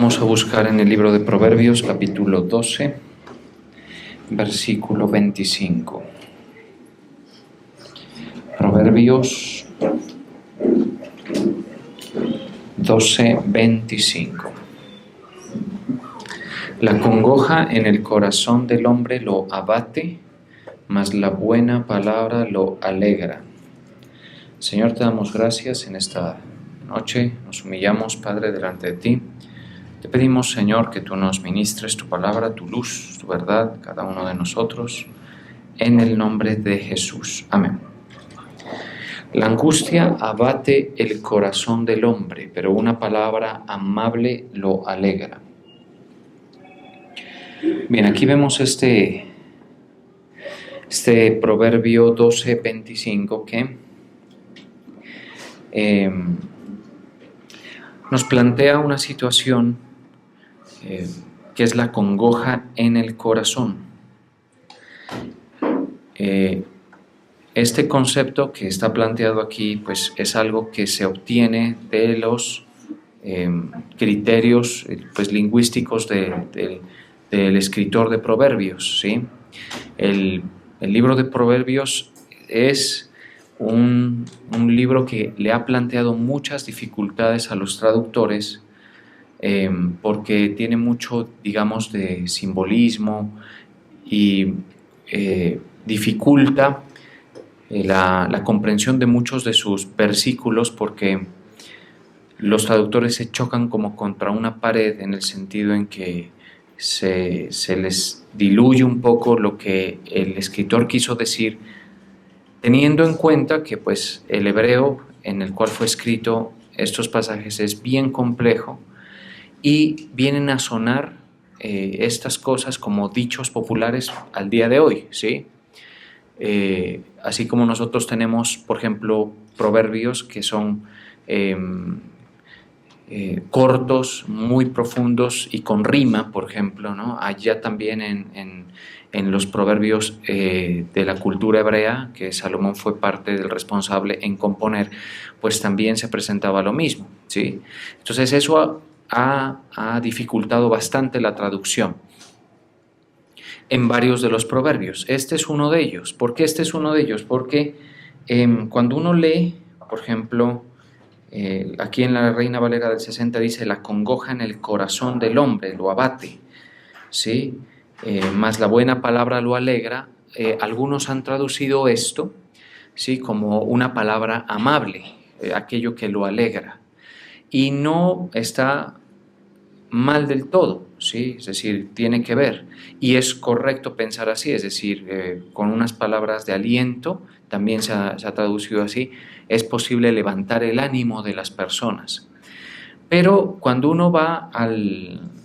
Vamos a buscar en el libro de Proverbios, capítulo 12, versículo 25. Proverbios 12, 25. La congoja en el corazón del hombre lo abate, mas la buena palabra lo alegra. Señor, te damos gracias en esta noche. Nos humillamos, Padre, delante de ti. Te pedimos, Señor, que tú nos ministres tu palabra, tu luz, tu verdad, cada uno de nosotros, en el nombre de Jesús. Amén. La angustia abate el corazón del hombre, pero una palabra amable lo alegra. Bien, aquí vemos este Proverbio 12, 25 que nos plantea una situación que es la congoja en el corazón. Este concepto que está planteado aquí, pues es algo que se obtiene de los criterios pues, lingüísticos del escritor de Proverbios, ¿sí? El libro de Proverbios es un libro que le ha planteado muchas dificultades a los traductores porque tiene mucho, digamos, de simbolismo y dificulta la comprensión de muchos de sus versículos porque los traductores se chocan como contra una pared en el sentido en que se les diluye un poco lo que el escritor quiso decir, teniendo en cuenta que pues, el hebreo en el cual fue escrito estos pasajes es bien complejo y vienen a sonar estas cosas como dichos populares al día de hoy, ¿sí? Así como nosotros tenemos, por ejemplo, proverbios que son cortos, muy profundos y con rima, por ejemplo, ¿no? Allá también en los proverbios de la cultura hebrea, que Salomón fue parte del responsable en componer, pues también se presentaba lo mismo, ¿sí? Entonces eso ha dificultado bastante la traducción en varios de los proverbios. Este es uno de ellos. ¿Por qué este es uno de ellos? Porque cuando uno lee, por ejemplo, aquí en la Reina Valera del 60 dice, la congoja en el corazón del hombre lo abate, ¿sí? Mas la buena palabra lo alegra. Algunos han traducido esto, ¿sí? Como una palabra amable, aquello que lo alegra. Y no está mal del todo, ¿sí? Es decir, tiene que ver. Y es correcto pensar así, es decir, con unas palabras de aliento, también se ha traducido así, es posible levantar el ánimo de las personas. Pero cuando uno va a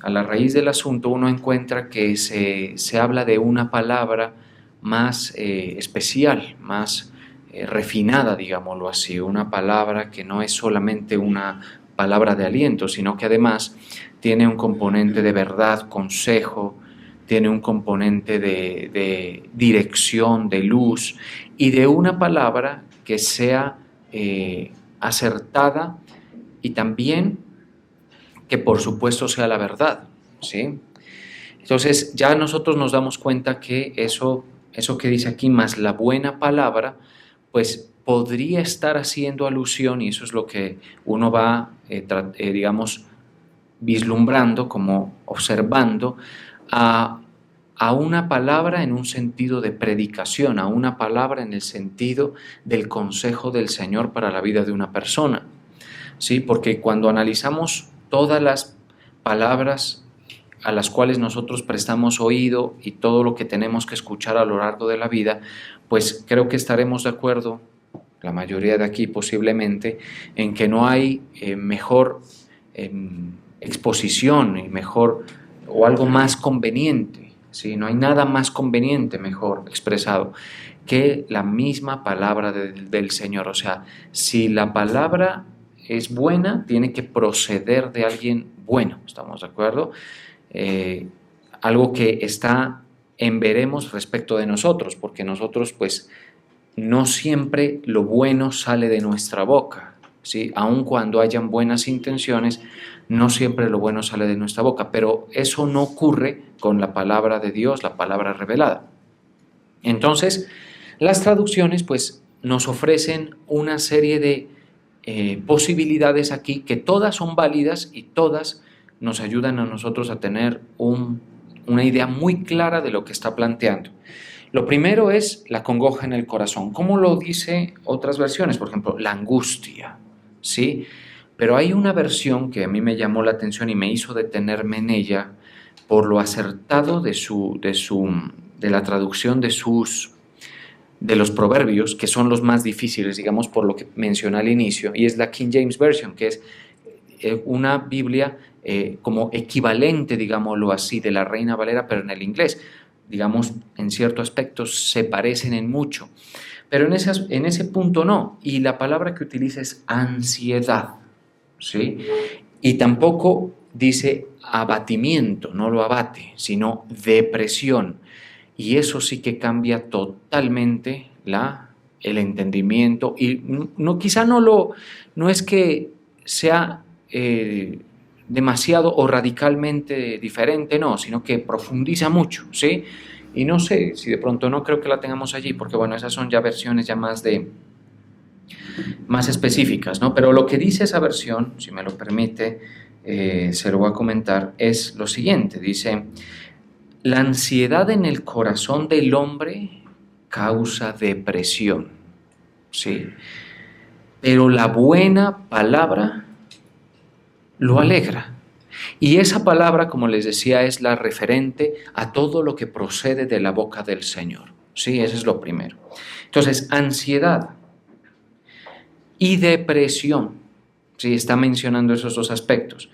la raíz del asunto, uno encuentra que se habla de una palabra más especial, más refinada, digámoslo así, una palabra que no es solamente una palabra de aliento, sino que además tiene un componente de verdad, consejo, tiene un componente de dirección, de luz y de una palabra que sea acertada y también que por supuesto sea la verdad, ¿sí? Entonces ya nosotros nos damos cuenta que eso que dice aquí, más la buena palabra, pues podría estar haciendo alusión, y eso es lo que uno va, digamos, vislumbrando, como observando, a una palabra en un sentido de predicación, a una palabra en el sentido del consejo del Señor para la vida de una persona, ¿sí? Porque cuando analizamos todas las palabras a las cuales nosotros prestamos oído y todo lo que tenemos que escuchar a lo largo de la vida, pues creo que estaremos de acuerdo, la mayoría de aquí posiblemente, en que no hay mejor exposición y mejor o algo más conveniente, ¿sí? No hay nada más conveniente, mejor expresado, que la misma palabra del Señor. O sea, si la palabra es buena, tiene que proceder de alguien bueno, ¿estamos de acuerdo? Algo que está en veremos respecto de nosotros, porque nosotros pues no siempre lo bueno sale de nuestra boca, ¿sí? Aun cuando hayan buenas intenciones, no siempre lo bueno sale de nuestra boca, pero eso no ocurre con la palabra de Dios, la palabra revelada. Entonces, las traducciones pues nos ofrecen una serie de posibilidades aquí que todas son válidas y todas nos ayudan a nosotros a tener una idea muy clara de lo que está planteando. Lo primero es la congoja en el corazón. ¿Cómo lo dice otras versiones? Por ejemplo, la angustia, ¿sí? Pero hay una versión que a mí me llamó la atención y me hizo detenerme en ella por lo acertado de la traducción de los proverbios, que son los más difíciles, digamos, por lo que mencioné al inicio, y es la King James Version, que es una Biblia como equivalente, digámoslo así, de la Reina Valera, pero en el inglés. Digamos, en ciertos aspectos se parecen en mucho, pero en ese punto no, y la palabra que utiliza es ansiedad, ¿sí? Y tampoco dice abatimiento, no lo abate, sino depresión. Y eso sí que cambia totalmente el entendimiento. Y quizá no es que sea demasiado o radicalmente diferente, no, sino que profundiza mucho, ¿sí? Y no sé si de pronto no creo que la tengamos allí, porque bueno, esas son ya versiones ya más específicas, ¿no? Pero lo que dice esa versión, si me lo permite, se lo voy a comentar, es lo siguiente, dice: la ansiedad en el corazón del hombre causa depresión, ¿sí? Pero la buena palabra lo alegra. Y esa palabra, como les decía, es la referente a todo lo que procede de la boca del Señor, ¿sí? Eso es lo primero. Entonces, ansiedad y depresión, ¿sí? Está mencionando esos dos aspectos.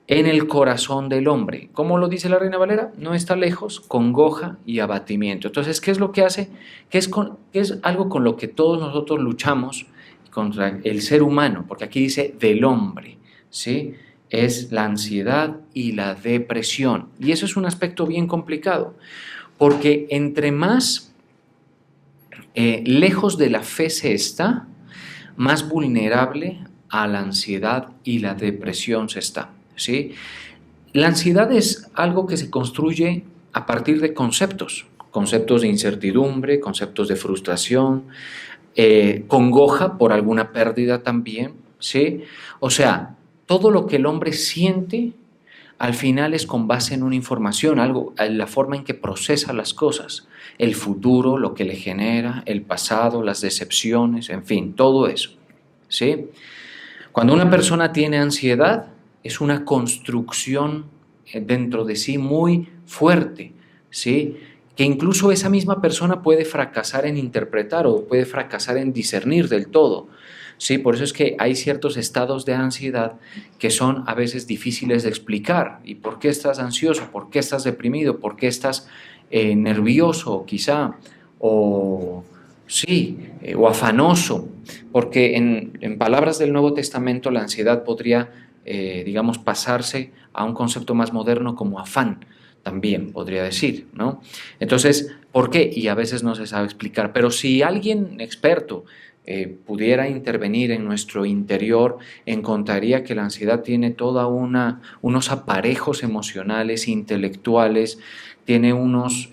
En el corazón del hombre, ¿cómo lo dice la Reina Valera? No está lejos, congoja y abatimiento. Entonces, ¿qué es lo que hace? ¿Qué es algo con lo que todos nosotros luchamos contra el ser humano? Porque aquí dice del hombre, ¿sí? Es la ansiedad y la depresión. Y eso es un aspecto bien complicado, porque entre más lejos de la fe se está, más vulnerable a la ansiedad y la depresión se está, ¿sí? La ansiedad es algo que se construye a partir de conceptos de incertidumbre, conceptos de frustración, congoja por alguna pérdida también, ¿sí? O sea, todo lo que el hombre siente al final es con base en una información, la forma en que procesa las cosas, el futuro, lo que le genera, el pasado, las decepciones, en fin, todo eso, ¿sí? Cuando una persona tiene ansiedad, es una construcción dentro de sí muy fuerte, ¿sí? Que incluso esa misma persona puede fracasar en interpretar o puede fracasar en discernir del todo, ¿sí? Por eso es que hay ciertos estados de ansiedad que son a veces difíciles de explicar. ¿Y por qué estás ansioso? ¿Por qué estás deprimido? ¿Por qué estás nervioso quizá? O afanoso, porque en palabras del Nuevo Testamento la ansiedad podría, digamos, pasarse a un concepto más moderno como afán, también podría decir, ¿no? Entonces, ¿por qué? Y a veces no se sabe explicar, pero si alguien experto pudiera intervenir en nuestro interior, encontraría que la ansiedad tiene unos aparejos emocionales, intelectuales, tiene unos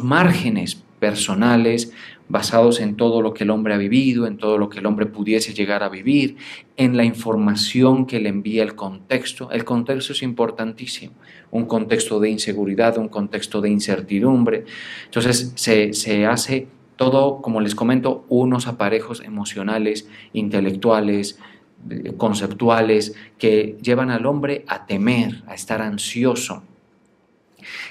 márgenes personales basados en todo lo que el hombre ha vivido, en todo lo que el hombre pudiese llegar a vivir, en la información que le envía el contexto. El contexto es importantísimo, un contexto de inseguridad, un contexto de incertidumbre. Entonces se hace todo, como les comento, unos aparejos emocionales, intelectuales, conceptuales, que llevan al hombre a temer, a estar ansioso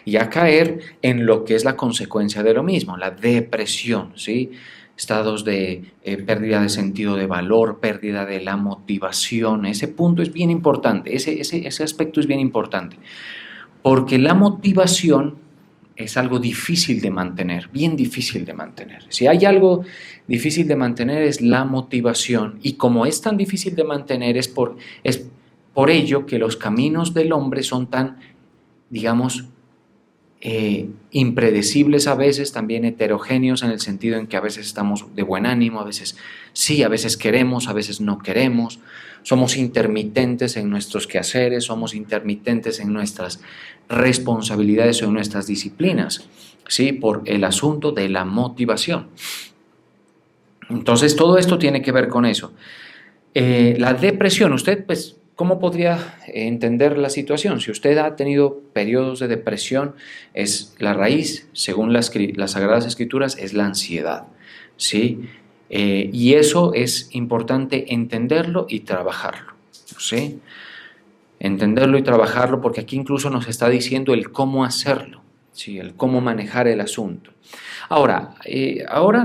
y a caer en lo que es la consecuencia de lo mismo, la depresión, ¿sí? Estados de pérdida de sentido de valor, pérdida de la motivación. Ese punto es bien importante, ese aspecto es bien importante, porque la motivación es algo difícil de mantener, bien difícil de mantener. Si hay algo difícil de mantener es la motivación, y como es tan difícil de mantener es por ello que los caminos del hombre son tan, digamos, impredecibles a veces, también heterogéneos en el sentido en que a veces estamos de buen ánimo, a veces sí, a veces queremos, a veces no queremos. Somos intermitentes en nuestros quehaceres, somos intermitentes en nuestras responsabilidades o en nuestras disciplinas, ¿sí? Por el asunto de la motivación. Entonces, todo esto tiene que ver con eso. La depresión, usted, pues, ¿cómo podría entender la situación? Si usted ha tenido periodos de depresión, es la raíz, según las Sagradas Escrituras, es la ansiedad, ¿sí? Y eso es importante entenderlo y trabajarlo, ¿sí? Entenderlo y trabajarlo, porque aquí incluso nos está diciendo el cómo hacerlo, ¿sí? El cómo manejar el asunto. Ahora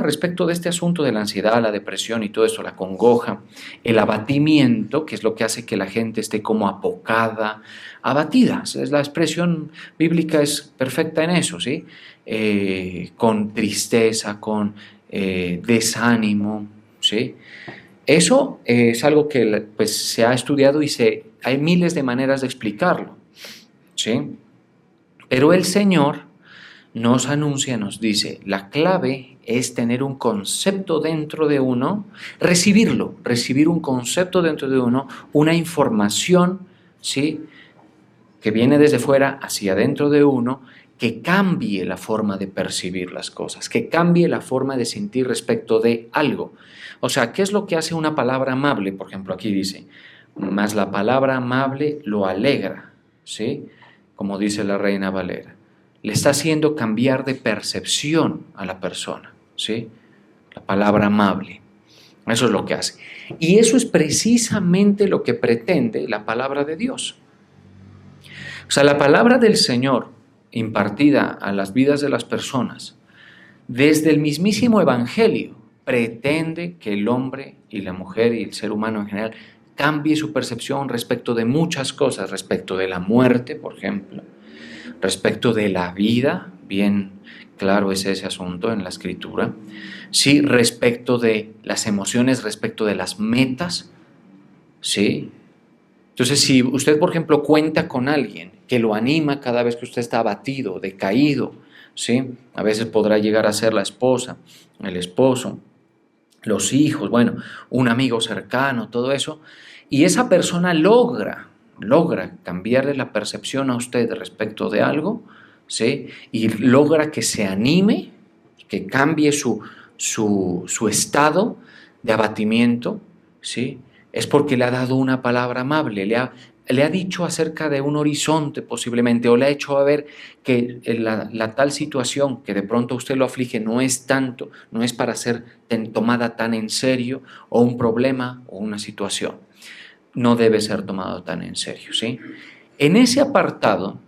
respecto de este asunto de la ansiedad, la depresión y todo eso, la congoja, el abatimiento, que es lo que hace que la gente esté como apocada, abatida, la expresión bíblica es perfecta en eso, ¿sí? Con tristeza, con desánimo, ¿sí? Eso es algo que pues, se ha estudiado y hay miles de maneras de explicarlo, ¿sí? Pero el Señor nos anuncia, nos dice, la clave es tener un concepto dentro de uno, recibir un concepto dentro de uno, una información, ¿sí? Que viene desde fuera hacia dentro de uno, que cambie la forma de percibir las cosas, que cambie la forma de sentir respecto de algo. O sea, ¿qué es lo que hace una palabra amable? Por ejemplo, aquí dice, mas la palabra amable lo alegra, ¿sí? Como dice la Reina Valera. Le está haciendo cambiar de percepción a la persona, ¿sí? La palabra amable. Eso es lo que hace. Y eso es precisamente lo que pretende la palabra de Dios. O sea, la palabra del Señor impartida a las vidas de las personas, desde el mismísimo Evangelio, pretende que el hombre y la mujer y el ser humano en general cambie su percepción respecto de muchas cosas, respecto de la muerte, por ejemplo, respecto de la vida, bien claro es ese asunto en la Escritura, sí, respecto de las emociones, respecto de las metas, sí. Entonces, si usted, por ejemplo, cuenta con alguien que lo anima cada vez que usted está abatido, decaído, ¿sí? A veces podrá llegar a ser la esposa, el esposo, los hijos, bueno, un amigo cercano, todo eso, y esa persona logra cambiarle la percepción a usted respecto de algo, ¿sí? Y logra que se anime, que cambie su estado de abatimiento, ¿sí? Es porque le ha dado una palabra amable, le ha dicho acerca de un horizonte posiblemente, o le ha hecho ver que la tal situación que de pronto a usted lo aflige no es tanto, no es para ser tomada tan en serio, o un problema o una situación. No debe ser tomado tan en serio, ¿sí? En ese apartado,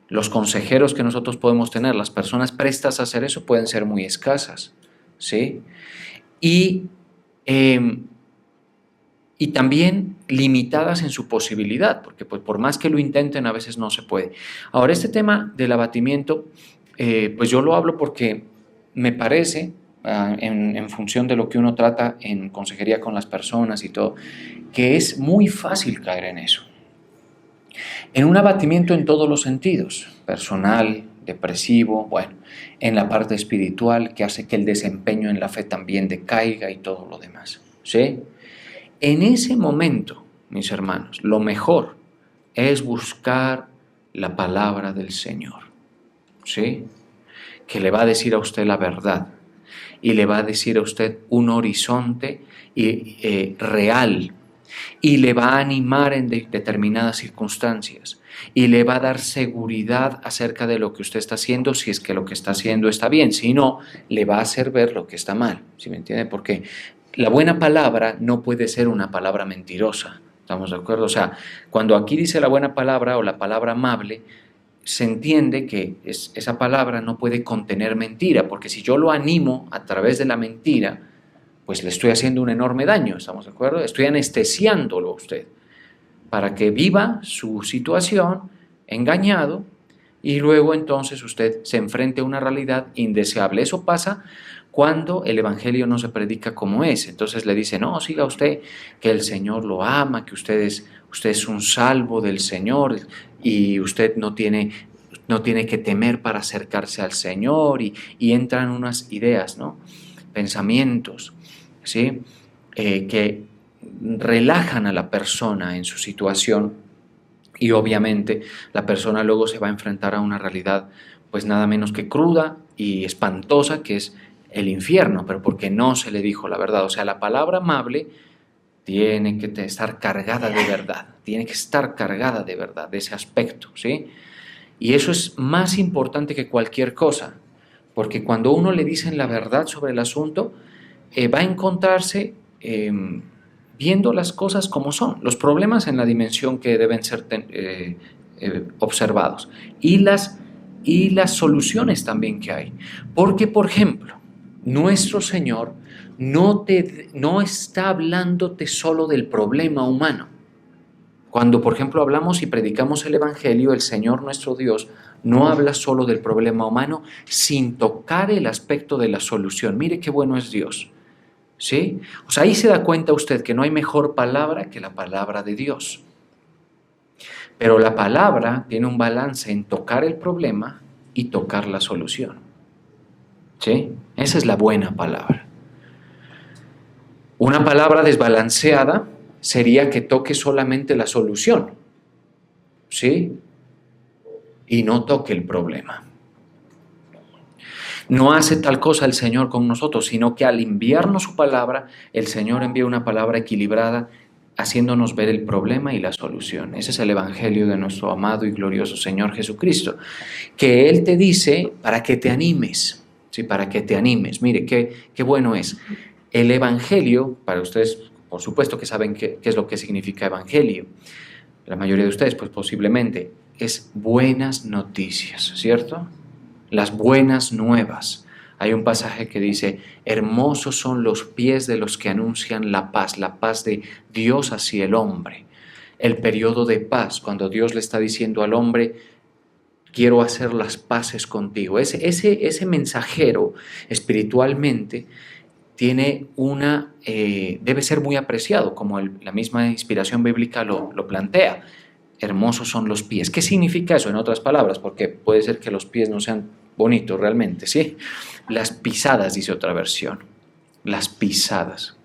los consejeros que nosotros podemos tener, las personas prestas a hacer eso, pueden ser muy escasas, ¿sí? Y también limitadas en su posibilidad, porque pues, por más que lo intenten, a veces no se puede. Ahora, este tema del abatimiento, pues yo lo hablo porque me parece, en función de lo que uno trata en consejería con las personas y todo, que es muy fácil caer en eso. En un abatimiento en todos los sentidos, personal, depresivo, bueno, en la parte espiritual, que hace que el desempeño en la fe también decaiga y todo lo demás, ¿sí? En ese momento, mis hermanos, lo mejor es buscar la palabra del Señor, ¿sí? Que le va a decir a usted la verdad y le va a decir a usted un horizonte real, y le va a animar en determinadas circunstancias y le va a dar seguridad acerca de lo que usted está haciendo, si es que lo que está haciendo está bien. Si no, le va a hacer ver lo que está mal, ¿sí me entiende? Porque la buena palabra no puede ser una palabra mentirosa, ¿estamos de acuerdo? O sea, cuando aquí dice la buena palabra o la palabra amable, se entiende que esa palabra no puede contener mentira, porque si yo lo animo a través de la mentira, pues le estoy haciendo un enorme daño, ¿estamos de acuerdo? Estoy anestesiándolo a usted para que viva su situación engañado y luego entonces usted se enfrente a una realidad indeseable. Eso pasa cuando el Evangelio no se predica como es. Entonces le dice, no, siga usted que el Señor lo ama, que usted es un salvo del Señor y usted no tiene no tiene que temer para acercarse al Señor y entran unas ideas, ¿no? Pensamientos, ¿sí? Que relajan a la persona en su situación y obviamente la persona luego se va a enfrentar a una realidad pues nada menos que cruda y espantosa, que es el infierno, pero porque no se le dijo la verdad. O sea, la palabra amable tiene que estar cargada de verdad, tiene que estar cargada de verdad, de ese aspecto, ¿sí? Y eso es más importante que cualquier cosa, porque cuando uno le dicen la verdad sobre el asunto, va a encontrarse viendo las cosas como son, los problemas en la dimensión que deben ser observados y las soluciones también que hay. Porque, por ejemplo, nuestro Señor no está hablándote solo del problema humano. Cuando, por ejemplo, hablamos y predicamos el Evangelio, el Señor nuestro Dios no habla solo del problema humano sin tocar el aspecto de la solución. Mire qué bueno es Dios, ¿sí? O sea, ahí se da cuenta usted que no hay mejor palabra que la palabra de Dios. Pero la palabra tiene un balance en tocar el problema y tocar la solución, ¿sí? Esa es la buena palabra. Una palabra desbalanceada sería que toque solamente la solución, ¿sí? Y no toque el problema. No hace tal cosa el Señor con nosotros, sino que al enviarnos su palabra, el Señor envía una palabra equilibrada, haciéndonos ver el problema y la solución. Ese es el Evangelio de nuestro amado y glorioso Señor Jesucristo, que Él te dice para que te animes, ¿sí? Para que te animes. Mire, qué bueno es. El Evangelio, para ustedes, por supuesto que saben qué es lo que significa Evangelio. La mayoría de ustedes, pues posiblemente, es buenas noticias, ¿cierto? Las buenas nuevas. Hay un pasaje que dice, hermosos son los pies de los que anuncian la paz de Dios hacia el hombre. El periodo de paz, cuando Dios le está diciendo al hombre, quiero hacer las paces contigo. Ese mensajero espiritualmente tiene debe ser muy apreciado, como la misma inspiración bíblica lo plantea. Hermosos son los pies. ¿Qué significa eso en otras palabras? Porque puede ser que los pies no sean bonitos realmente, ¿sí? Las pisadas, dice otra versión. Las pisadas.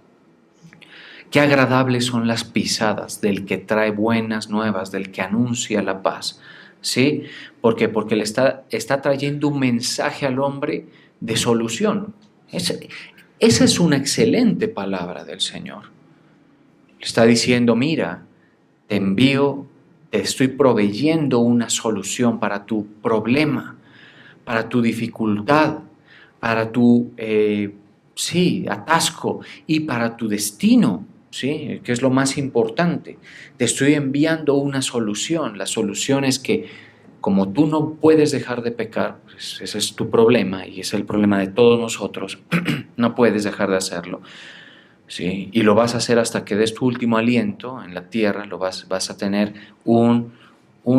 Qué agradables son las pisadas del que trae buenas nuevas, del que anuncia la paz, ¿sí? ¿Por qué? Porque le está trayendo un mensaje al hombre de solución. Esa es una excelente palabra del Señor. Le está diciendo, mira, te estoy proveyendo una solución para tu problema, para tu dificultad, para tu, atasco y para tu destino, ¿sí? Que es lo más importante. Te estoy enviando una solución. La solución es que como tú no puedes dejar de pecar, pues ese es tu problema y es el problema de todos nosotros, no puedes dejar de hacerlo, ¿sí? Y lo vas a hacer hasta que des tu último aliento en la tierra, vas a tener un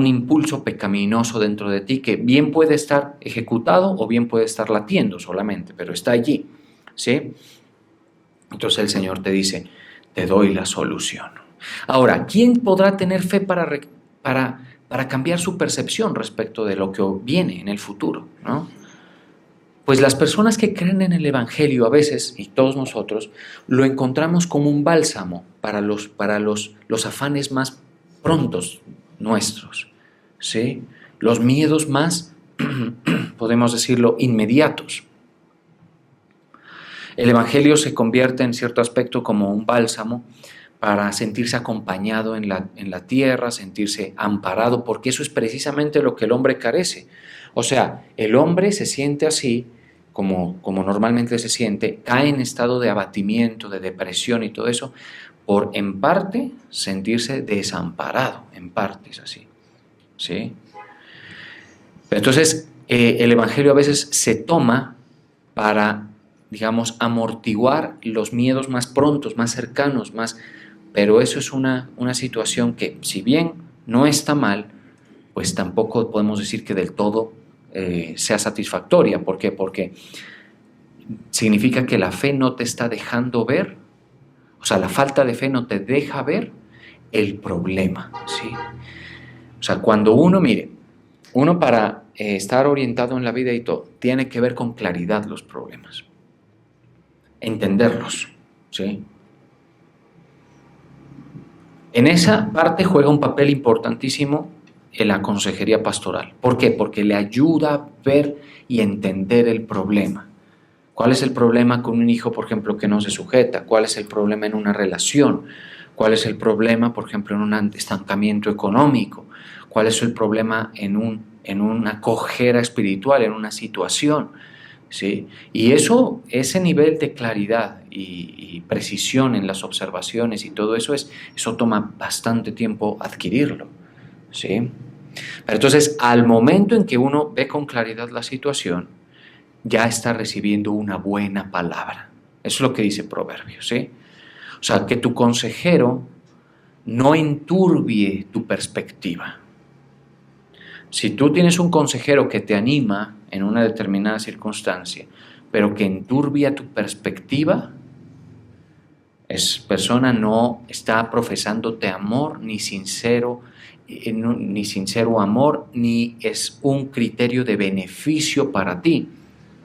impulso pecaminoso dentro de ti que bien puede estar ejecutado o bien puede estar latiendo solamente, pero está allí, ¿sí? Entonces el Señor te dice, te doy la solución. Ahora, ¿quién podrá tener fe para cambiar su percepción respecto de lo que viene en el futuro, ¿no? Pues las personas que creen en el Evangelio a veces, y todos nosotros, lo encontramos como un bálsamo para los afanes más prontos nuestros, ¿sí? Los miedos más, podemos decirlo, inmediatos. El Evangelio se convierte en cierto aspecto como un bálsamo para sentirse acompañado en la tierra, sentirse amparado, porque eso es precisamente lo que el hombre carece. O sea, el hombre se siente así, como normalmente se siente, cae en estado de abatimiento, de depresión y todo eso, por en parte sentirse desamparado, en parte es así, ¿sí? Entonces, el Evangelio a veces se toma para, digamos, amortiguar los miedos más prontos, más cercanos, pero eso es una situación que, si bien no está mal, pues tampoco podemos decir que del todo sea satisfactoria. ¿Por qué? Porque significa que la fe no te está dejando ver, o sea, la falta de fe no te deja ver el problema, ¿sí? O sea, cuando uno para estar orientado en la vida y todo, tiene que ver con claridad los problemas, entenderlos, ¿sí? En esa parte juega un papel importantísimo en la consejería pastoral. ¿Por qué? Porque le ayuda a ver y entender el problema. ¿Cuál es el problema con un hijo, por ejemplo, que no se sujeta? ¿Cuál es el problema en una relación? ¿Cuál es el problema, por ejemplo, en un estancamiento económico? ¿Cuál es el problema en una cojera espiritual, en una situación? ¿Sí? Y ese nivel de claridad y precisión en las observaciones y todo eso, eso toma bastante tiempo adquirirlo, ¿sí? Pero entonces, al momento en que uno ve con claridad la situación, ya está recibiendo una buena palabra. Eso es lo que dice Proverbios, ¿sí? O sea, que tu consejero no enturbie tu perspectiva. Si tú tienes un consejero que te anima en una determinada circunstancia, pero que enturbia tu perspectiva, esa persona no está profesándote amor, ni sincero amor, ni es un criterio de beneficio para ti,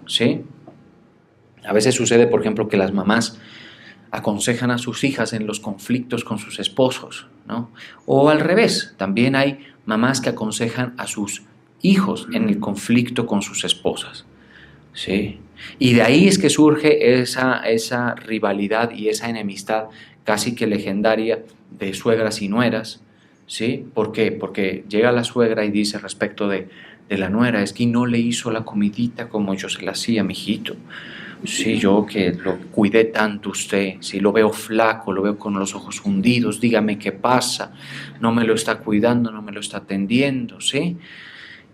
¿sí? A veces sucede, por ejemplo, que las mamás aconsejan a sus hijas en los conflictos con sus esposos, ¿no? O al revés, también hay mamás que aconsejan a sus hijos en el conflicto con sus esposas, ¿sí? Y de ahí es que surge esa rivalidad y esa enemistad casi que legendaria de suegras y nueras, ¿sí? ¿Por qué? Porque llega la suegra y dice respecto de la nuera, es que no le hizo la comidita como yo se la hacía, mijito. Sí, yo que lo cuidé tanto usted, si lo veo flaco, lo veo con los ojos hundidos, dígame qué pasa, no me lo está cuidando, no me lo está atendiendo, ¿sí?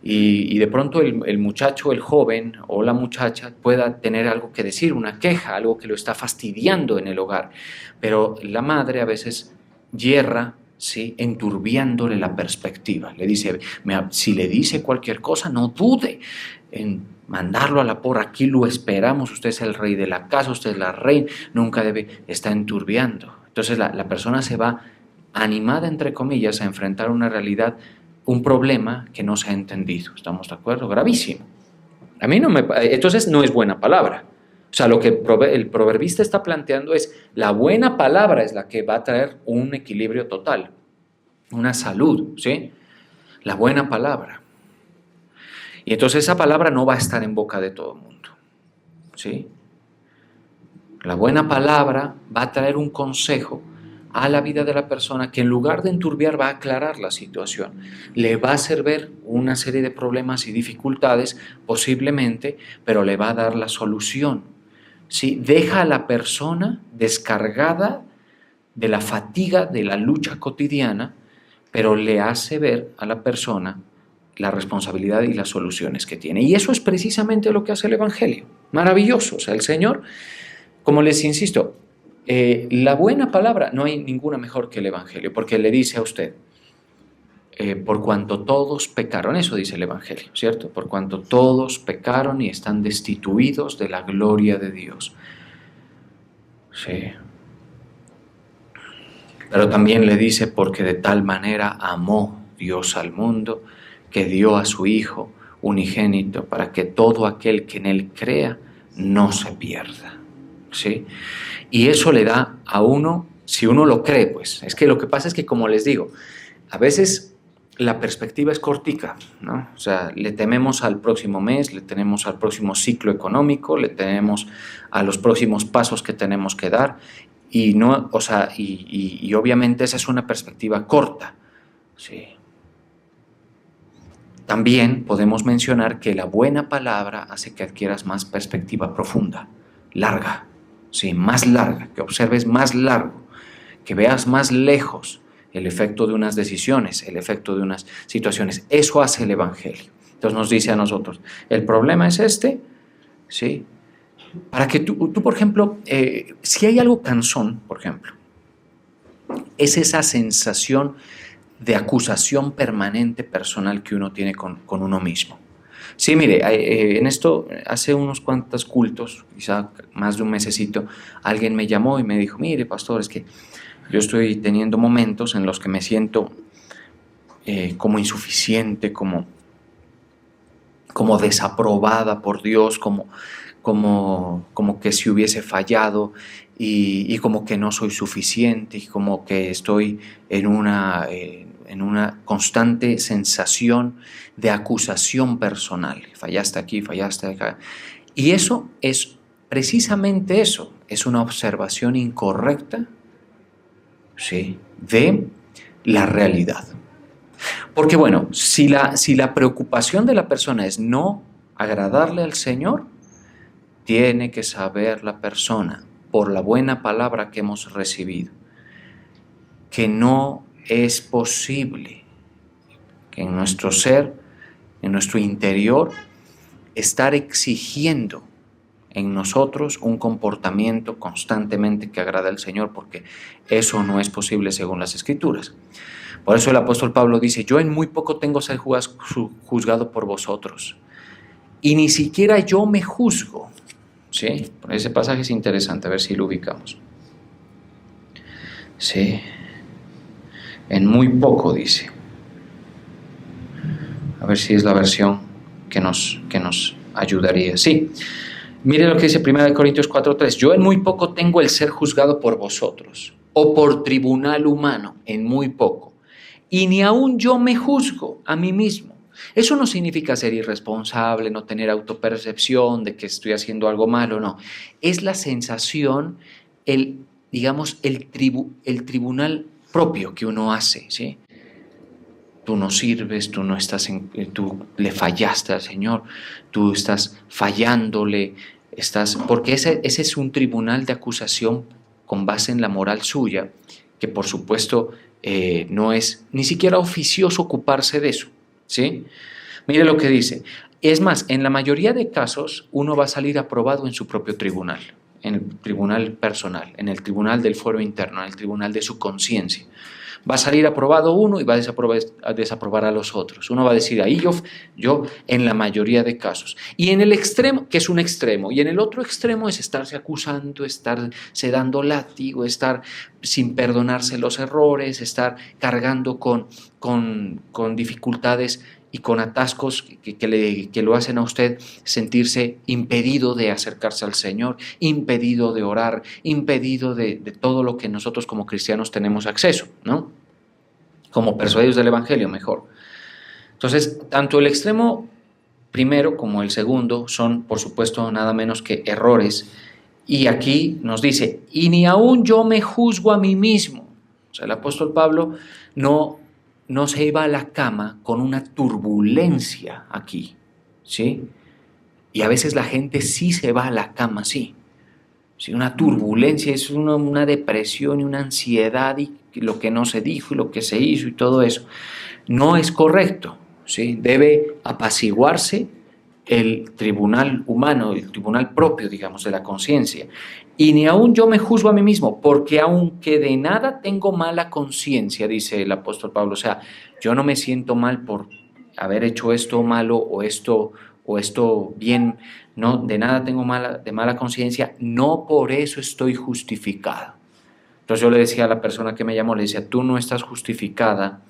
Y de pronto el muchacho, el joven o la muchacha pueda tener algo que decir, una queja, algo que lo está fastidiando en el hogar, pero la madre a veces yerra, ¿sí? Enturbiándole la perspectiva. Le dice, si le dice cualquier cosa, no dude en mandarlo a la porra, aquí lo esperamos, usted es el rey de la casa, usted es la reina, nunca debe estar enturbiando. Entonces la persona se va animada, entre comillas, a enfrentar una realidad, un problema que no se ha entendido. ¿Estamos de acuerdo? Gravísimo. A mí entonces no es buena palabra. O sea, lo que el proverbista está planteando es, la buena palabra es la que va a traer un equilibrio total, una salud, ¿sí? La buena palabra. Y entonces esa palabra no va a estar en boca de todo el mundo, ¿sí? La buena palabra va a traer un consejo a la vida de la persona que en lugar de enturbiar va a aclarar la situación, le va a hacer ver una serie de problemas y dificultades posiblemente, pero le va a dar la solución, ¿sí? Deja a la persona descargada de la fatiga de la lucha cotidiana, pero le hace ver a la persona la responsabilidad y las soluciones que tiene. Y eso es precisamente lo que hace el Evangelio. Maravilloso. O sea, el Señor, como les insisto, la buena palabra, no hay ninguna mejor que el Evangelio, porque le dice a usted, por cuanto todos pecaron, eso dice el Evangelio, ¿cierto? Por cuanto todos pecaron y están destituidos de la gloria de Dios. Sí. Pero también le dice, porque de tal manera amó Dios al mundo, que dio a su Hijo unigénito, para que todo aquel que en Él crea no se pierda, ¿sí? Y eso le da a uno, si uno lo cree, pues, es que lo que pasa es que, como les digo, a veces la perspectiva es cortica, ¿no? O sea, le tememos al próximo mes, le tememos al próximo ciclo económico, le tememos a los próximos pasos que tenemos que dar, y no, o sea, y obviamente esa es una perspectiva corta, ¿sí? También podemos mencionar que la buena palabra hace que adquieras más perspectiva profunda, larga, ¿sí? Más larga, que observes más largo, que veas más lejos el efecto de unas decisiones, el efecto de unas situaciones. Eso hace el Evangelio. Entonces nos dice a nosotros, el problema es este, ¿sí? Para que tú por ejemplo, si hay algo cansón, por ejemplo, es esa sensación de acusación permanente personal que uno tiene con uno mismo. Sí, mire, en esto, hace unos cuantos cultos, quizá más de un mesecito, alguien me llamó y me dijo, mire, pastor, es que yo estoy teniendo momentos en los que me siento como insuficiente, como como desaprobada por Dios, como que si hubiese fallado y como que no soy suficiente y como que estoy en una constante sensación de acusación personal. Fallaste aquí, fallaste acá. Y eso es precisamente eso, es una observación incorrecta, ¿sí?, de la realidad. Porque bueno, si la preocupación de la persona es no agradarle al Señor, tiene que saber la persona, por la buena palabra que hemos recibido, que no es posible que en nuestro ser, en nuestro interior, estar exigiendo en nosotros un comportamiento constantemente que agrada al Señor, porque eso no es posible según las Escrituras. Por eso el apóstol Pablo dice, yo en muy poco tengo ser juzgado por vosotros, y ni siquiera yo me juzgo. ¿Sí? Ese pasaje es interesante, a ver si lo ubicamos. Sí, en muy poco dice. A ver si es la versión que nos ayudaría. Sí, mire lo que dice 1 Corintios 4:3. Yo en muy poco tengo el ser juzgado por vosotros, o por tribunal humano, en muy poco. Y ni aún yo me juzgo a mí mismo. Eso no significa ser irresponsable, no tener autopercepción de que estoy haciendo algo malo, no. Es la sensación, digamos, el tribunal propio que uno hace, ¿sí? Tú no sirves, tú no estás tú le fallaste al Señor, tú estás fallándole, porque ese es un tribunal de acusación con base en la moral suya, que por supuesto no es ni siquiera oficioso ocuparse de eso, ¿sí? Mire lo que dice. Es más, en la mayoría de casos uno va a salir aprobado en su propio tribunal, en el tribunal personal, en el tribunal del fuero interno, en el tribunal de su conciencia. Va a salir aprobado uno y va a desaprobar a los otros. Uno va a decir, ahí yo en la mayoría de casos. Y en el extremo, que es un extremo, y en el otro extremo es estarse acusando, estarse dando látigo, estar sin perdonarse los errores, estar cargando con dificultades y con atascos que lo hacen a usted sentirse impedido de acercarse al Señor, impedido de orar, impedido de todo lo que nosotros como cristianos tenemos acceso, ¿no? Como persuadidos del Evangelio, mejor. Entonces, tanto el extremo primero como el segundo son, por supuesto, nada menos que errores. Y aquí nos dice, y ni aún yo me juzgo a mí mismo. O sea, el apóstol Pablo no se iba a la cama con una turbulencia aquí, ¿sí? Y a veces la gente sí se va a la cama así. ¿Sí? Una turbulencia, es una depresión y una ansiedad y lo que no se dijo y lo que se hizo y todo eso. No es correcto, ¿sí? Debe apaciguarse el tribunal humano, el tribunal propio, digamos, de la conciencia. Y ni aún yo me juzgo a mí mismo, porque aunque de nada tengo mala conciencia, dice el apóstol Pablo, o sea, yo no me siento mal por haber hecho esto malo o esto bien, no, de nada tengo de mala conciencia, no por eso estoy justificado. Entonces yo le decía a la persona que me llamó, le decía, tú no estás justificada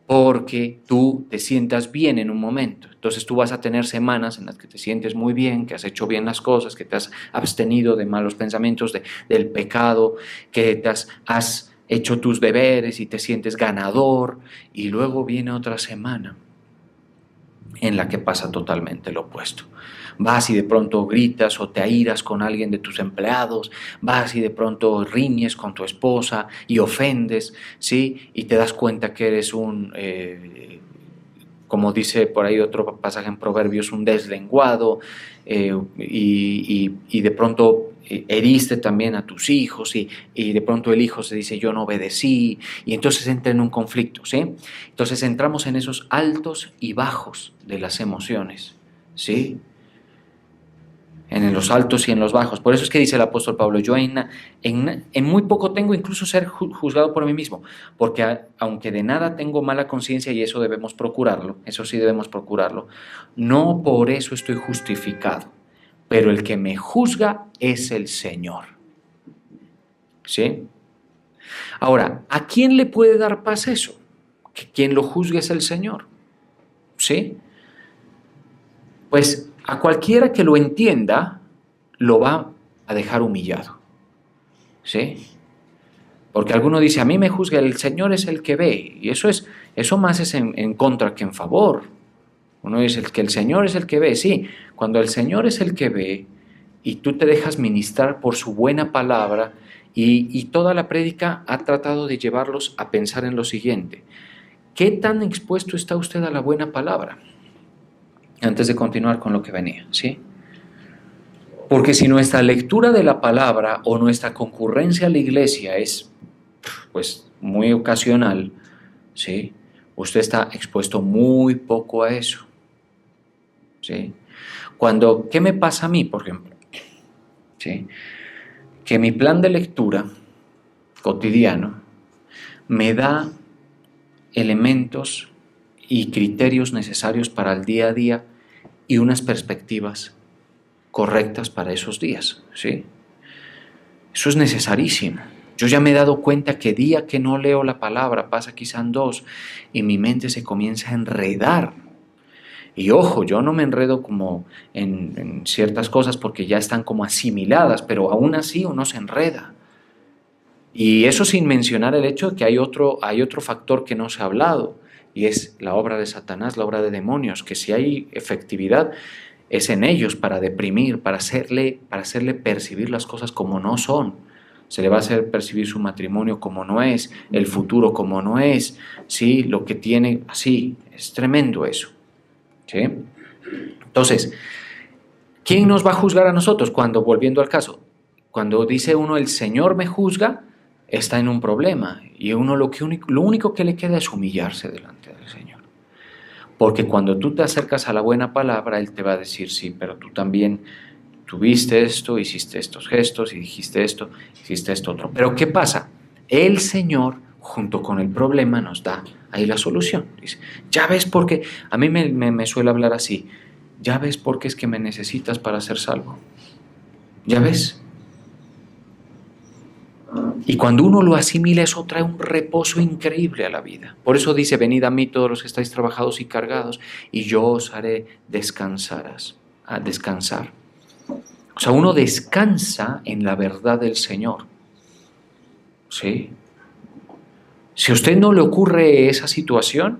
porque tú te sientas bien en un momento. Entonces tú vas a tener semanas en las que te sientes muy bien, que has hecho bien las cosas, que te has abstenido de malos pensamientos, del pecado, que has hecho tus deberes y te sientes ganador, y luego viene otra semana en la que pasa totalmente lo opuesto. Vas y de pronto gritas o te airas con alguien de tus empleados, vas y de pronto riñes con tu esposa y ofendes, ¿sí? Y te das cuenta que eres como dice por ahí otro pasaje en Proverbios, un deslenguado, y de pronto heriste también a tus hijos y de pronto el hijo se dice yo no obedecí y entonces entra en un conflicto, ¿sí? Entonces entramos en esos altos y bajos de las emociones, ¿sí? En los altos y en los bajos. Por eso es que dice el apóstol Pablo, yo en muy poco tengo incluso ser juzgado por mí mismo, porque aunque de nada tengo mala conciencia, y eso debemos procurarlo, eso sí debemos procurarlo, no por eso estoy justificado, pero el que me juzga es el Señor. ¿Sí? Ahora, ¿a quién le puede dar paz eso? Que quien lo juzgue es el Señor. ¿Sí? pues a cualquiera que lo entienda, lo va a dejar humillado. ¿Sí? Porque alguno dice, a mí me juzga, el Señor es el que ve. Y eso más es en contra que en favor. Uno dice que el Señor es el que ve. Sí, cuando el Señor es el que ve y tú te dejas ministrar por su buena palabra, y toda la prédica ha tratado de llevarlos a pensar en lo siguiente: ¿qué tan expuesto está usted a la buena palabra? Antes de continuar con lo que venía, ¿sí? Porque si nuestra lectura de la palabra o nuestra concurrencia a la iglesia es pues muy ocasional, ¿sí? Usted está expuesto muy poco a eso, ¿sí? ¿Qué me pasa a mí, por ejemplo? ¿Sí? Que mi plan de lectura cotidiano me da elementos y criterios necesarios para el día a día y unas perspectivas correctas para esos días, ¿sí? Eso es necesarísimo. Yo ya me he dado cuenta que día que no leo la palabra, pasa quizá en 2, y mi mente se comienza a enredar. Y ojo, yo no me enredo como en ciertas cosas porque ya están como asimiladas, pero aún así uno se enreda. Y eso sin mencionar el hecho de que hay otro factor que no se ha hablado, y es la obra de Satanás, la obra de demonios, que si hay efectividad es en ellos para deprimir, para hacerle percibir las cosas como no son. Se le va a hacer percibir su matrimonio como no es, el futuro como no es, ¿sí? Lo que tiene, así, es tremendo eso, ¿sí? Entonces, ¿quién nos va a juzgar a nosotros? Volviendo al caso, cuando dice uno el Señor me juzga, está en un problema, y uno lo único que le queda es humillarse delante del Señor. Porque cuando tú te acercas a la buena palabra, Él te va a decir, sí, pero tú también tuviste esto, hiciste estos gestos, y dijiste esto, hiciste esto otro. Pero ¿qué pasa? El Señor, junto con el problema, nos da ahí la solución. Dice, ya ves por qué, a mí me suele hablar así, ya ves por qué es que me necesitas para ser salvo. ¿Ya ves? Y cuando uno lo asimila, eso trae un reposo increíble a la vida. Por eso dice, venid a mí todos los que estáis trabajados y cargados, y yo os haré descansar. O sea, uno descansa en la verdad del Señor. ¿Sí? Si a usted no le ocurre esa situación,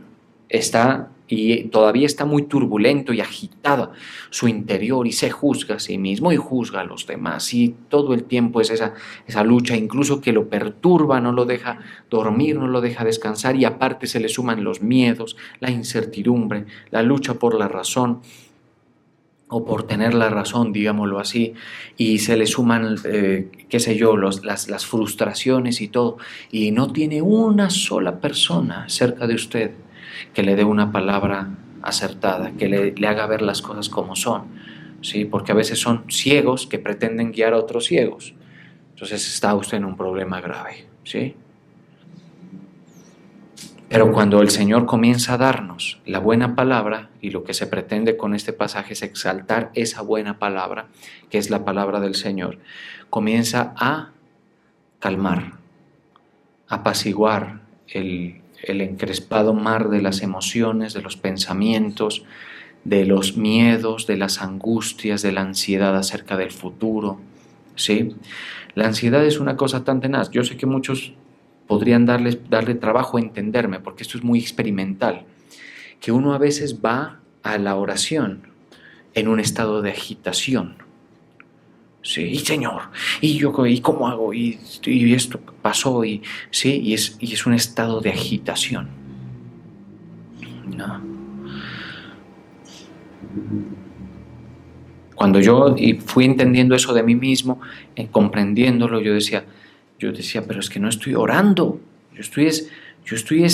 todavía está muy turbulento y agitado su interior, y se juzga a sí mismo y juzga a los demás, y todo el tiempo es esa lucha, incluso que lo perturba, no lo deja dormir, no lo deja descansar, y aparte se le suman los miedos, la incertidumbre, la lucha por la razón, o por tener la razón, digámoslo así, y se le suman, qué sé yo, las frustraciones y todo, y no tiene una sola persona cerca de usted que le dé una palabra acertada, que le haga ver las cosas como son, ¿sí? Porque a veces son ciegos que pretenden guiar a otros ciegos. Entonces está usted en un problema grave, ¿sí? Pero cuando el Señor comienza a darnos la buena palabra, y lo que se pretende con este pasaje es exaltar esa buena palabra, que es la palabra del Señor, comienza a calmar, a apaciguar el encrespado mar de las emociones, de los pensamientos, de los miedos, de las angustias, de la ansiedad acerca del futuro, ¿sí? La ansiedad es una cosa tan tenaz. Yo sé que muchos podrían darle trabajo a entenderme, porque esto es muy experimental, que uno a veces va a la oración en un estado de agitación. Sí, y Señor, y yo, ¿y cómo hago? Y esto pasó, sí, y es un estado de agitación. No. Cuando yo fui entendiendo eso de mí mismo, comprendiéndolo, yo decía, pero es que no estoy orando, yo estoy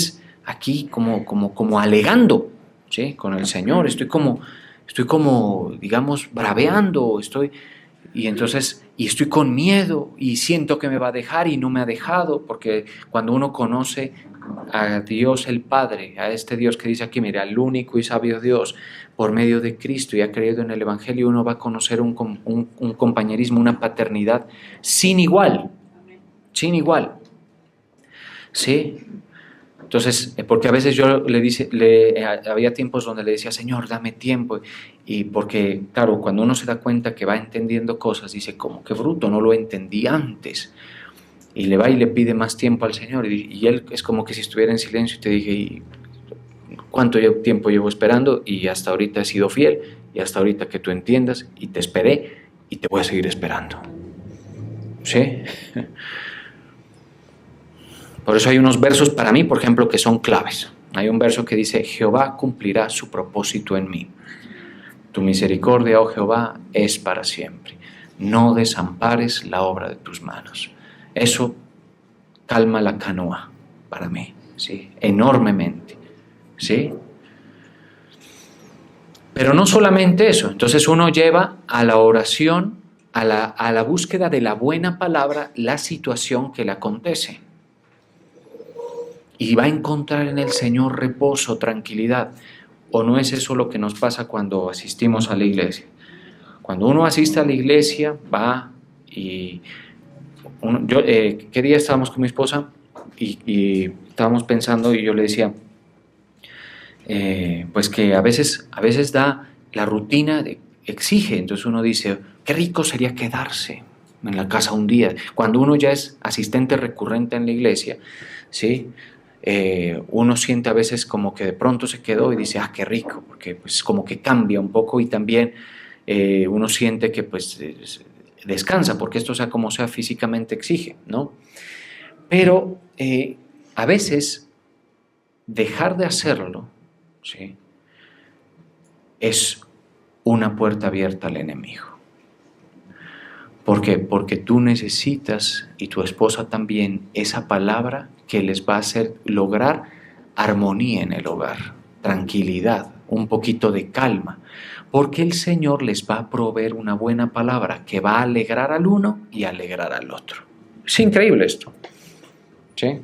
aquí como alegando, ¿sí? Con el Señor, estoy como, digamos, braveando, y estoy con miedo, y siento que me va a dejar y no me ha dejado, porque cuando uno conoce a Dios el Padre, a este Dios que dice aquí, mira, el único y sabio Dios, por medio de Cristo, y ha creído en el Evangelio, uno va a conocer un compañerismo, una paternidad sin igual, ¿sí? Entonces, porque a veces yo había tiempos donde le decía, Señor, dame tiempo. Y porque, claro, cuando uno se da cuenta que va entendiendo cosas, dice, como que bruto, no lo entendí antes. Y le va y le pide más tiempo al Señor. Y Él es como que si estuviera en silencio y te dije, ¿y cuánto tiempo llevo esperando? Y hasta ahorita he sido fiel, y hasta ahorita que tú entiendas, y te esperé, y te voy a seguir esperando. ¿Sí? Por eso hay unos versos para mí, por ejemplo, que son claves. Hay un verso que dice, Jehová cumplirá su propósito en mí. Tu misericordia, oh Jehová, es para siempre. No desampares la obra de tus manos. Eso calma la canoa para mí, ¿sí? Enormemente, ¿sí? Pero no solamente eso. Entonces uno lleva a la oración, a la búsqueda de la buena palabra, la situación que le acontece. Y va a encontrar en el Señor reposo, tranquilidad. ¿O no es eso lo que nos pasa cuando asistimos a la iglesia? Cuando uno asiste a la iglesia, va y... ¿qué día estábamos con mi esposa? Y estábamos pensando y yo le decía, pues que a veces da la rutina, exige. Entonces uno dice, qué rico sería quedarse en la casa un día. Cuando uno ya es asistente recurrente en la iglesia, ¿sí? Uno siente a veces como que de pronto se quedó y dice, qué rico, porque pues como que cambia un poco y también uno siente que pues descansa, porque esto sea como sea físicamente exige, ¿no? Pero a veces dejar de hacerlo, ¿sí? Es una puerta abierta al enemigo. ¿Por qué? Porque tú necesitas, y tu esposa también, esa palabra que les va a hacer lograr armonía en el hogar, tranquilidad, un poquito de calma, porque el Señor les va a proveer una buena palabra que va a alegrar al uno y alegrar al otro. Es increíble esto, ¿sí?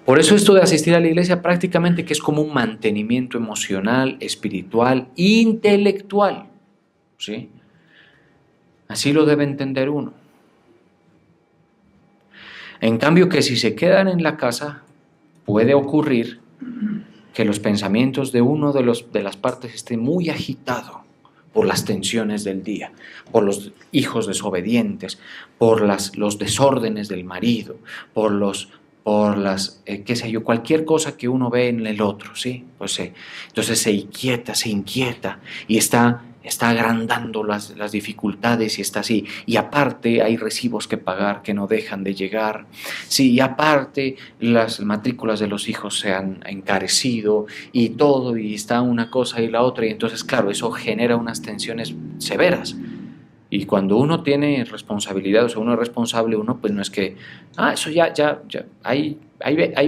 Por eso esto de asistir a la iglesia prácticamente que es como un mantenimiento emocional, espiritual, intelectual, ¿sí? Así lo debe entender uno. En cambio que si se quedan en la casa, puede ocurrir que los pensamientos de uno de las partes estén muy agitados por las tensiones del día, por los hijos desobedientes, por los desórdenes del marido, por las, qué sé yo, cualquier cosa que uno ve en el otro, ¿sí? Pues entonces se inquieta y está agrandando las dificultades y está así. Y aparte hay recibos que pagar que no dejan de llegar. Sí, y aparte las matrículas de los hijos se han encarecido y todo, y está una cosa y la otra. Y entonces, claro, eso genera unas tensiones severas. Y cuando uno tiene responsabilidad, o sea, uno es responsable, uno pues no es que, eso ya, ahí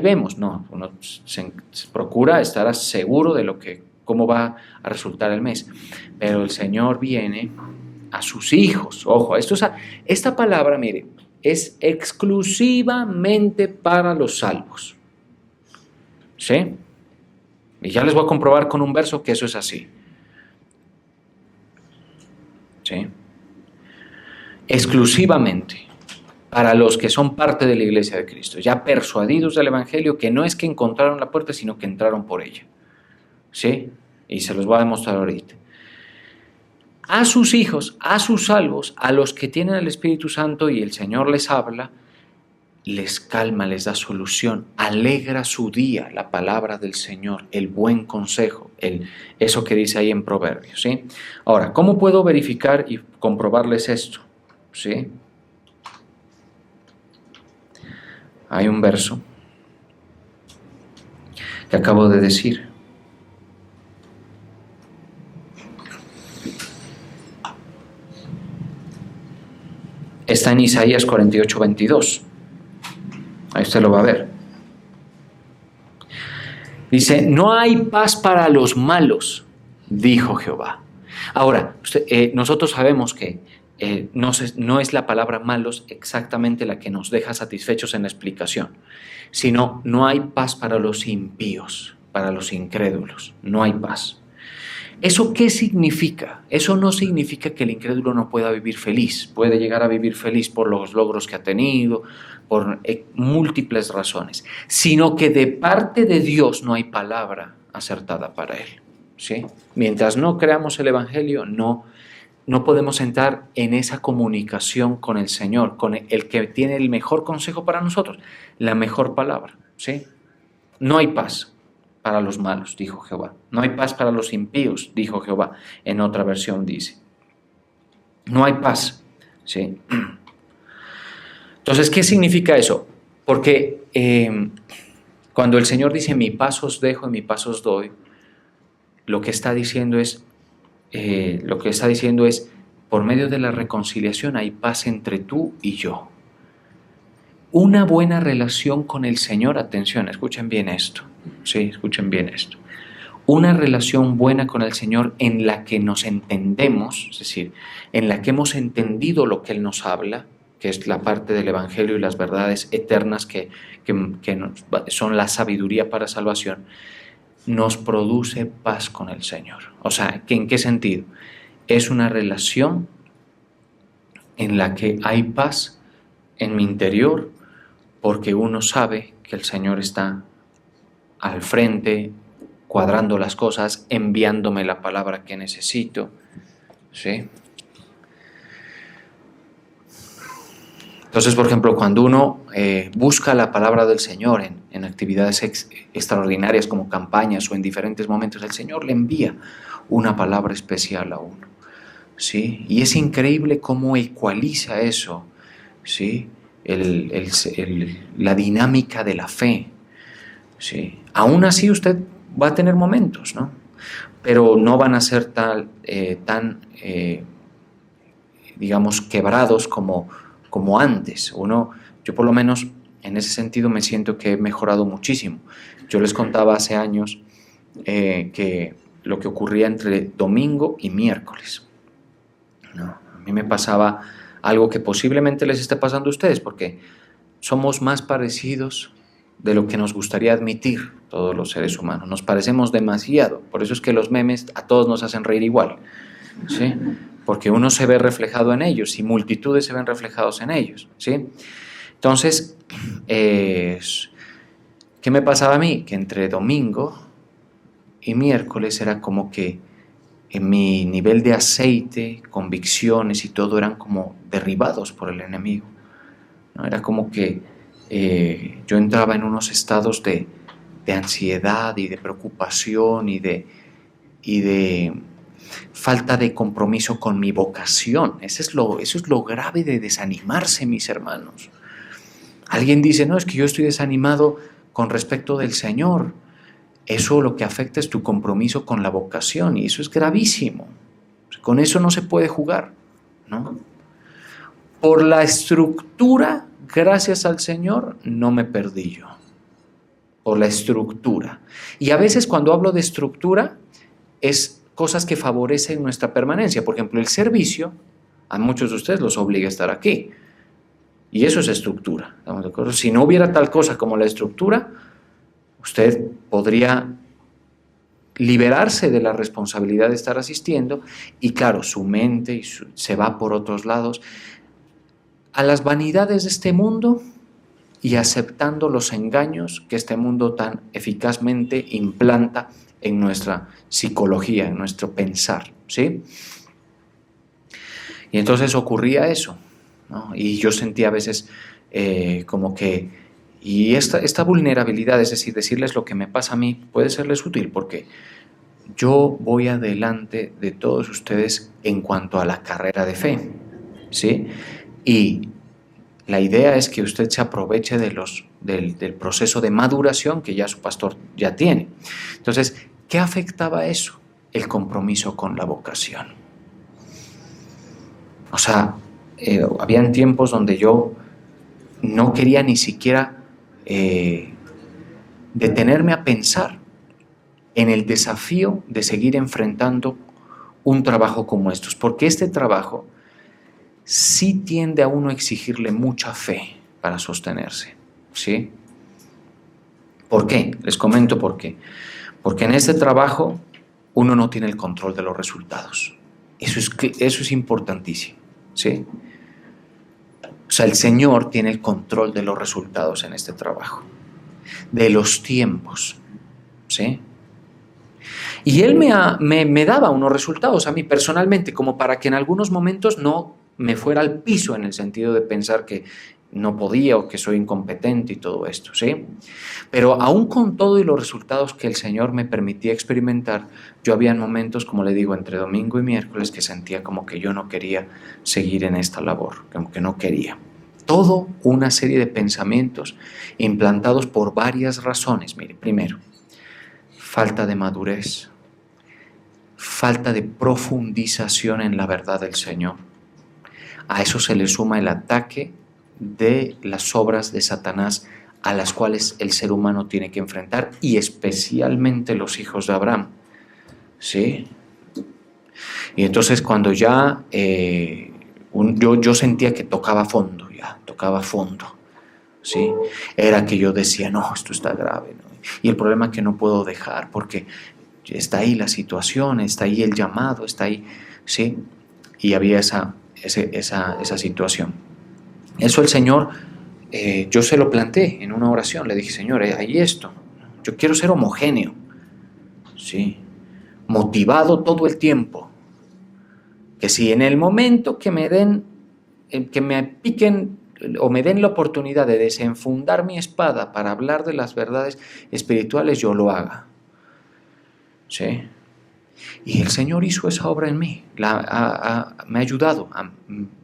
vemos. No, uno se procura estar seguro de cómo va a resultar el mes. Pero el Señor viene a sus hijos. Ojo, esta palabra, mire, es exclusivamente para los salvos. ¿Sí? Y ya les voy a comprobar con un verso que eso es así. ¿Sí? Exclusivamente para los que son parte de la iglesia de Cristo, ya persuadidos del Evangelio, que no es que encontraron la puerta, sino que entraron por ella. ¿Sí? Y se los voy a demostrar ahorita. A sus hijos, a sus salvos, a los que tienen el Espíritu Santo y el Señor les habla, les calma, les da solución, alegra su día, la palabra del Señor, el buen consejo, eso que dice ahí en Proverbios, ¿sí? Ahora, ¿cómo puedo verificar y comprobarles esto? ¿Sí? Hay un verso que acabo de decir. Está en Isaías 48:22. Ahí usted lo va a ver. Dice, no hay paz para los malos, dijo Jehová. Ahora, nosotros sabemos que no es la palabra malos exactamente la que nos deja satisfechos en la explicación, sino no hay paz para los impíos, para los incrédulos, no hay paz. ¿Eso qué significa? Eso no significa que el incrédulo no pueda vivir feliz. Puede llegar a vivir feliz por los logros que ha tenido, por múltiples razones, sino que de parte de Dios no hay palabra acertada para él. ¿Sí? Mientras no creamos el Evangelio, no podemos entrar en esa comunicación con el Señor, con el que tiene el mejor consejo para nosotros, la mejor palabra. ¿Sí? No hay paz para los malos, dijo Jehová. No hay paz para los impíos, dijo Jehová. En otra versión dice. No hay paz. ¿Sí? Entonces, ¿qué significa eso? Porque cuando el Señor dice, mi paz os dejo y mi paz os doy, lo que está diciendo es, por medio de la reconciliación hay paz entre tú y yo. Una buena relación con el Señor, atención, escuchen bien esto. Sí, escuchen bien esto. Una relación buena con el Señor en la que nos entendemos, es decir, en la que hemos entendido lo que Él nos habla, que es la parte del Evangelio y las verdades eternas que son la sabiduría para salvación, nos produce paz con el Señor. O sea, ¿en qué sentido? Es una relación en la que hay paz en mi interior, porque uno sabe que el Señor está al frente, cuadrando las cosas, enviándome la palabra que necesito. ¿Sí? Entonces, por ejemplo, cuando uno busca la palabra del Señor en actividades extraordinarias como campañas o en diferentes momentos, el Señor le envía una palabra especial a uno. ¿Sí? Y es increíble cómo ecualiza eso, ¿sí? La dinámica de la fe. ¿Sí? Aún así usted va a tener momentos, ¿no? Pero no van a ser tan digamos, quebrados como antes. Yo por lo menos en ese sentido me siento que he mejorado muchísimo. Yo les contaba hace años que lo que ocurría entre domingo y miércoles, ¿no? A mí me pasaba algo que posiblemente les esté pasando a ustedes, porque somos más parecidos de lo que nos gustaría admitir todos los seres humanos. Nos parecemos demasiado. Por eso es que los memes a todos nos hacen reír igual, ¿sí? Porque uno se ve reflejado en ellos y multitudes se ven reflejados en ellos, ¿sí? Entonces, ¿qué me pasaba a mí? Que entre domingo y miércoles era como que en mi nivel de aceite, convicciones y todo eran como derribados por el enemigo, ¿no? Era como que yo entraba en unos estados de ansiedad y de preocupación y de falta de compromiso con mi vocación. Eso es lo grave de desanimarse, mis hermanos. Alguien dice, no, es que yo estoy desanimado con respecto del Señor. Eso lo que afecta es tu compromiso con la vocación, y eso es gravísimo. Con eso no se puede jugar, ¿no? Por la estructura, gracias al Señor, no me perdí yo. Por la estructura. Y a veces cuando hablo de estructura, es cosas que favorecen nuestra permanencia. Por ejemplo, el servicio, a muchos de ustedes los obliga a estar aquí. Y eso es estructura, ¿estamos de acuerdo? Si no hubiera tal cosa como la estructura, usted podría liberarse de la responsabilidad de estar asistiendo y claro, su mente se va por otros lados a las vanidades de este mundo y aceptando los engaños que este mundo tan eficazmente implanta en nuestra psicología, en nuestro pensar, ¿sí? Y entonces ocurría eso, ¿no? Y yo sentía a veces como que, y esta vulnerabilidad, es decir, decirles lo que me pasa a mí, puede serles útil, porque yo voy adelante de todos ustedes en cuanto a la carrera de fe, ¿sí? Y la idea es que usted se aproveche del proceso de maduración que ya su pastor ya tiene. Entonces, ¿qué afectaba eso? El compromiso con la vocación. O sea, habían tiempos donde yo no quería ni siquiera detenerme a pensar en el desafío de seguir enfrentando un trabajo como estos, porque este trabajo sí tiende a uno a exigirle mucha fe para sostenerse, ¿sí? ¿Por qué? Les comento por qué. Porque en este trabajo uno no tiene el control de los resultados. Eso es importantísimo, ¿sí? O sea, el Señor tiene el control de los resultados en este trabajo, de los tiempos, ¿sí? Y Él me daba unos resultados a mí personalmente, como para que en algunos momentos no me fuera al piso, en el sentido de pensar que no podía o que soy incompetente y todo esto, ¿sí? Pero aún con todo y los resultados que el Señor me permitía experimentar, yo había momentos, como le digo, entre domingo y miércoles, que sentía como que yo no quería seguir en esta labor, como que no quería. Todo una serie de pensamientos implantados por varias razones. Mire, primero, falta de madurez, falta de profundización en la verdad del Señor. A eso se le suma el ataque de las obras de Satanás a las cuales el ser humano tiene que enfrentar, y especialmente los hijos de Abraham, ¿sí? Y entonces cuando ya yo sentía que tocaba fondo, ¿sí? Era que yo decía, no, esto está grave, ¿no? Y el problema es que no puedo dejar, porque está ahí la situación, está ahí el llamado, está ahí, ¿sí? Y había esa situación. Eso el Señor, yo se lo planteé en una oración, le dije, Señor, hay esto, yo quiero ser homogéneo, ¿sí? Motivado todo el tiempo, que si en el momento que me piquen o me den la oportunidad de desenfundar mi espada para hablar de las verdades espirituales, yo lo haga, ¿sí? Y el Señor hizo esa obra en mí, me ha ayudado,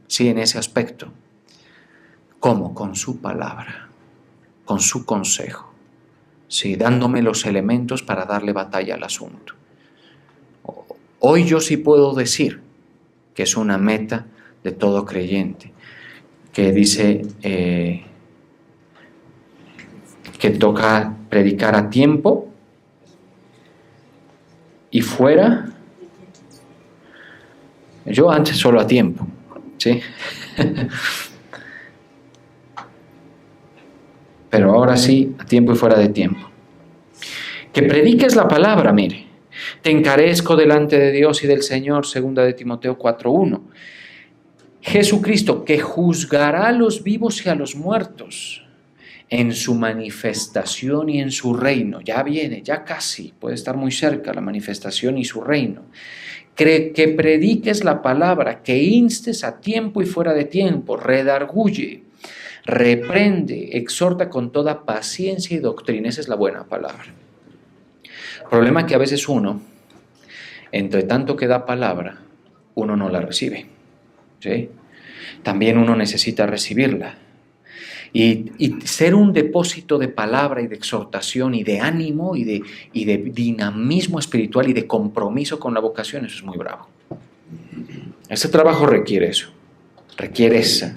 sí, en ese aspecto. ¿Cómo? Con su palabra, con su consejo, sí, dándome los elementos para darle batalla al asunto. Hoy yo sí puedo decir que es una meta de todo creyente, que dice que toca predicar a tiempo y fuera. Yo antes solo a tiempo, ¿sí? Pero ahora sí, a tiempo y fuera de tiempo. Que prediques la palabra, mire. Te encarezco delante de Dios y del Señor, 2 de Timoteo 4:1. Jesucristo, que juzgará a los vivos y a los muertos en su manifestación y en su reino. Ya viene, ya casi, puede estar muy cerca la manifestación y su reino. Que prediques la palabra, que instes a tiempo y fuera de tiempo, redarguye, reprende, exhorta con toda paciencia y doctrina. Esa es la buena palabra. El problema es que a veces uno, entre tanto que da palabra, uno no la recibe, ¿sí? También uno necesita recibirla. Y ser un depósito de palabra y de exhortación y de ánimo y de dinamismo espiritual y de compromiso con la vocación, eso es muy bravo. Este trabajo requiere eso, requiere eso.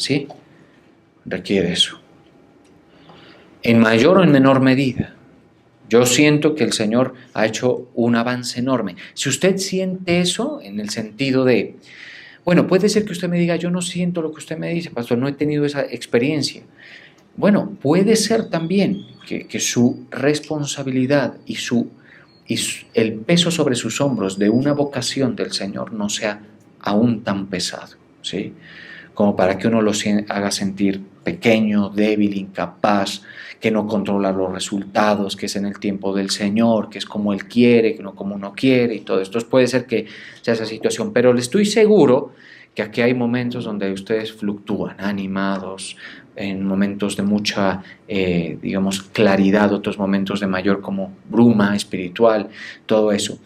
En mayor o en menor medida, yo siento que el Señor ha hecho un avance enorme. Si usted siente eso, en el sentido de, bueno, puede ser que usted me diga, yo no siento lo que usted me dice, pastor, no he tenido esa experiencia. Bueno, puede ser también que su responsabilidad y el peso sobre sus hombros de una vocación del Señor no sea aún tan pesado, ¿sí? Como para que uno lo haga sentir pequeño, débil, incapaz, que no controla los resultados, que es en el tiempo del Señor, que es como Él quiere, que no como uno quiere y todo esto. Puede ser que sea esa situación, pero le estoy seguro que aquí hay momentos donde ustedes fluctúan, animados, en momentos de mucha, digamos, claridad, otros momentos de mayor como bruma espiritual, todo eso.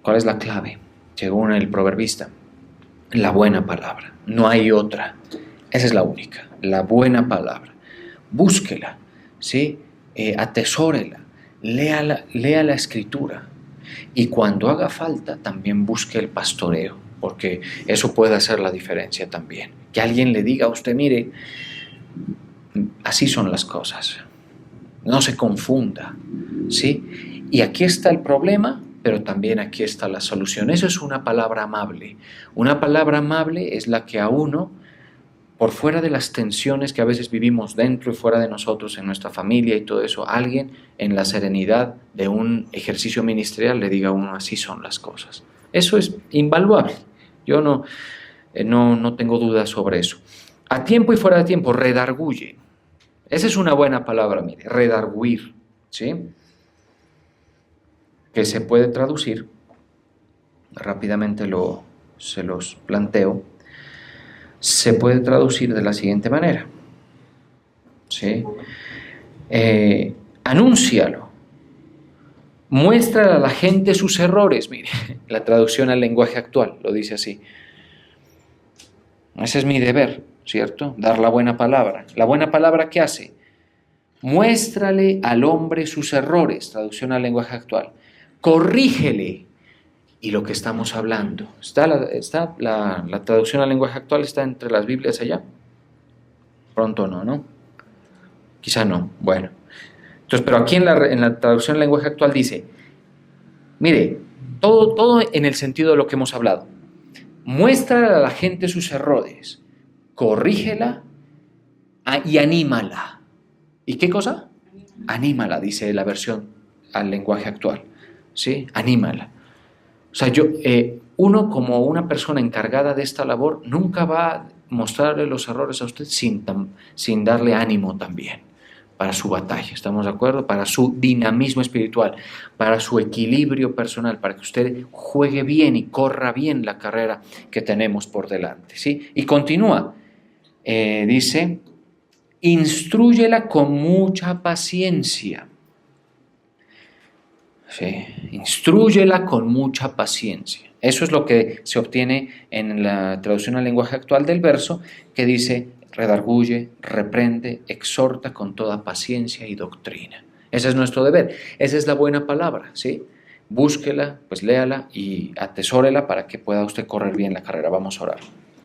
¿Cuál es la clave? Según el proverbista, la buena palabra, no hay otra, esa es la única, la buena palabra. Búsquela, ¿sí? Atesórela, lea la escritura, y cuando haga falta también busque el pastoreo, porque eso puede hacer la diferencia también. Que alguien le diga a usted, mire, así son las cosas, no se confunda, ¿sí? Y aquí está el problema, pero también aquí está la solución. Eso es una palabra amable. Una palabra amable es la que a uno por fuera de las tensiones que a veces vivimos dentro y fuera de nosotros, en nuestra familia y todo eso, alguien en la serenidad de un ejercicio ministerial le diga a uno, así son las cosas. Eso es invaluable. Yo no tengo dudas sobre eso. A tiempo y fuera de tiempo, redarguye. Esa es una buena palabra, mire, redarguir, ¿sí? Que se puede traducir, rápidamente se los planteo, se puede traducir de la siguiente manera, ¿sí? Anúncialo, muéstrale a la gente sus errores, mire, la traducción al lenguaje actual lo dice así. Ese es mi deber, ¿cierto? Dar la buena palabra. ¿La buena palabra qué hace? Muéstrale al hombre sus errores, traducción al lenguaje actual. Corrígele. Y lo que estamos hablando, la traducción al lenguaje actual está entre las Biblias allá. Pronto no, quizá no, bueno. Entonces, pero aquí en la traducción al lenguaje actual dice, mire, todo en el sentido de lo que hemos hablado. Muéstrale a la gente sus errores, corrígela y anímala. ¿Y qué cosa? Anímala, dice la versión al lenguaje actual, ¿sí? Anímala. O sea, uno como una persona encargada de esta labor nunca va a mostrarle los errores a usted sin darle ánimo también para su batalla, ¿estamos de acuerdo? Para su dinamismo espiritual, para su equilibrio personal, para que usted juegue bien y corra bien la carrera que tenemos por delante, ¿sí? Y continúa, dice, instrúyela con mucha paciencia. Sí, instrúyela con mucha paciencia. Eso es lo que se obtiene en la traducción al lenguaje actual del verso, que dice, redarguye, reprende, exhorta con toda paciencia y doctrina. Ese es nuestro deber, esa es la buena palabra, ¿sí? Búsquela, pues léala y atesórela para que pueda usted correr bien la carrera. Vamos a orar.